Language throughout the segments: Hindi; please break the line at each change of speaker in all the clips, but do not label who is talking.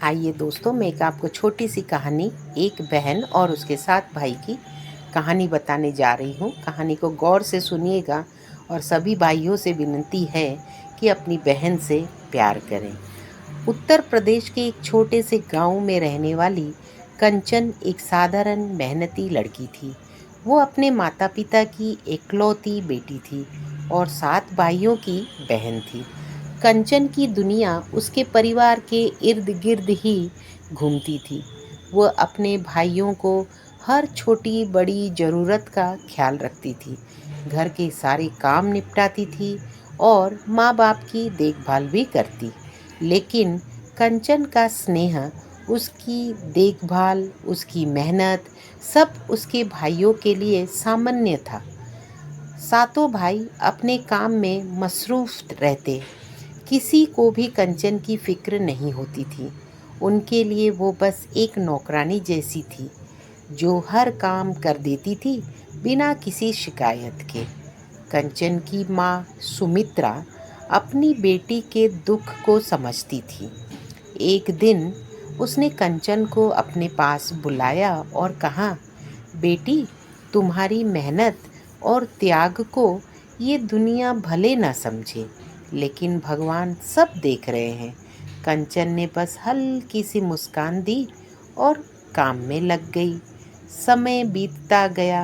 आइए दोस्तों, मैं एक आपको छोटी सी कहानी, एक बहन और उसके 7 भाई की कहानी बताने जा रही हूँ। कहानी को गौर से सुनिएगा और सभी भाइयों से विनती है कि अपनी बहन से प्यार करें। उत्तर प्रदेश के एक छोटे से गांव में रहने वाली कंचन एक साधारण मेहनती लड़की थी। वो अपने माता पिता की इकलौती बेटी थी और 7 भाइयों की बहन थी। कंचन की दुनिया उसके परिवार के इर्द गिर्द ही घूमती थी। वह अपने भाइयों को हर छोटी बड़ी ज़रूरत का ख्याल रखती थी, घर के सारे काम निपटाती थी और माँ बाप की देखभाल भी करती। लेकिन कंचन का स्नेह, उसकी देखभाल, उसकी मेहनत सब उसके भाइयों के लिए सामान्य था। सातों भाई अपने काम में मसरूफ रहते, किसी को भी कंचन की फिक्र नहीं होती थी। उनके लिए वो बस एक नौकरानी जैसी थी, जो हर काम कर देती थी बिना किसी शिकायत के। कंचन की माँ सुमित्रा अपनी बेटी के दुख को समझती थी। एक दिन उसने कंचन को अपने पास बुलाया और कहा, बेटी, तुम्हारी मेहनत और त्याग को ये दुनिया भले ना समझे, लेकिन भगवान सब देख रहे हैं। कंचन ने बस हल्की सी मुस्कान दी और काम में लग गई। समय बीतता गया।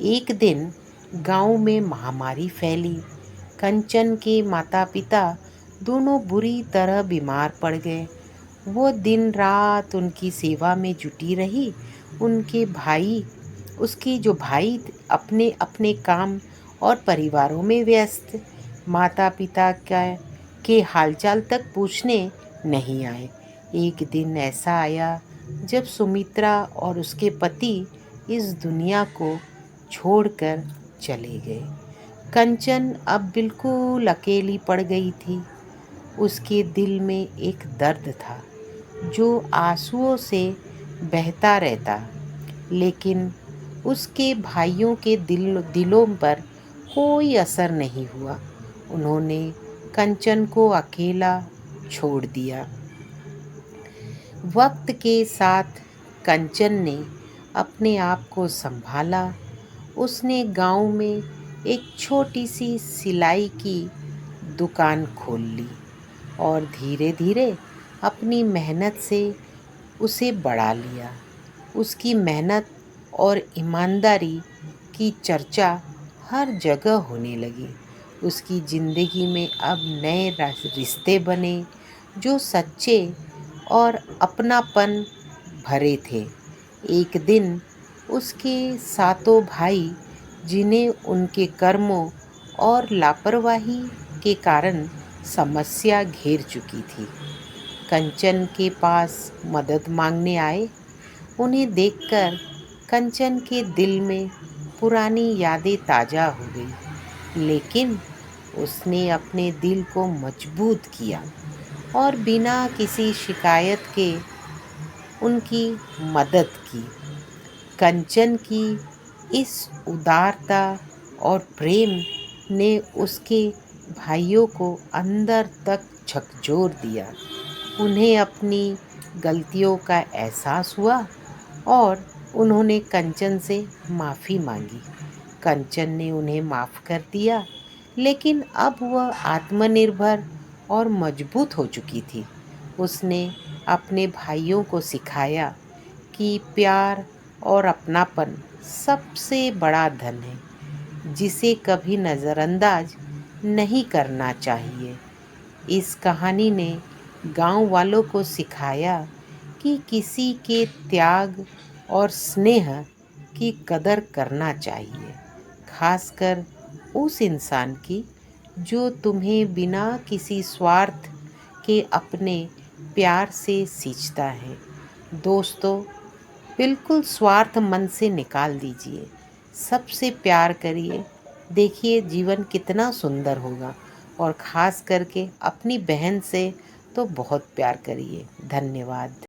एक दिन गांव में महामारी फैली। कंचन के माता पिता दोनों बुरी तरह बीमार पड़ गए। वो दिन रात उनकी सेवा में जुटी रही। उनके भाई उसके जो भाई अपने अपने काम और परिवारों में व्यस्त, माता पिता के हालचाल तक पूछने नहीं आए। एक दिन ऐसा आया जब सुमित्रा और उसके पति इस दुनिया को छोड़कर चले गए। कंचन अब बिल्कुल अकेली पड़ गई थी। उसके दिल में एक दर्द था जो आंसुओं से बहता रहता, लेकिन उसके भाइयों के दिलों पर कोई असर नहीं हुआ। उन्होंने कंचन को अकेला छोड़ दिया। वक्त के साथ कंचन ने अपने आप को संभाला। उसने गांव में एक छोटी सी सिलाई की दुकान खोल ली और धीरे धीरे अपनी मेहनत से उसे बढ़ा लिया। उसकी मेहनत और ईमानदारी की चर्चा हर जगह होने लगी। उसकी ज़िंदगी में अब नए रिश्ते बने जो सच्चे और अपनापन भरे थे। एक दिन उसके सातों भाई, जिन्हें उनके कर्मों और लापरवाही के कारण समस्या घेर चुकी थी, कंचन के पास मदद मांगने आए। उन्हें देखकर कंचन के दिल में पुरानी यादें ताज़ा हो गई, लेकिन उसने अपने दिल को मजबूत किया और बिना किसी शिकायत के उनकी मदद की। कंचन की इस उदारता और प्रेम ने उसके भाइयों को अंदर तक झकझोर दिया। उन्हें अपनी गलतियों का एहसास हुआ और उन्होंने कंचन से माफ़ी मांगी। कंचन ने उन्हें माफ़ कर दिया, लेकिन अब वह आत्मनिर्भर और मजबूत हो चुकी थी। उसने अपने भाइयों को सिखाया कि प्यार और अपनापन सबसे बड़ा धन है, जिसे कभी नज़रअंदाज नहीं करना चाहिए। इस कहानी ने गांव वालों को सिखाया कि किसी के त्याग और स्नेह की कदर करना चाहिए, खासकर उस इंसान की जो तुम्हें बिना किसी स्वार्थ के अपने प्यार से सींचता है। दोस्तों, बिल्कुल स्वार्थ मन से निकाल दीजिए, सबसे प्यार करिए। देखिए जीवन कितना सुंदर होगा। और ख़ास करके अपनी बहन से तो बहुत प्यार करिए। धन्यवाद।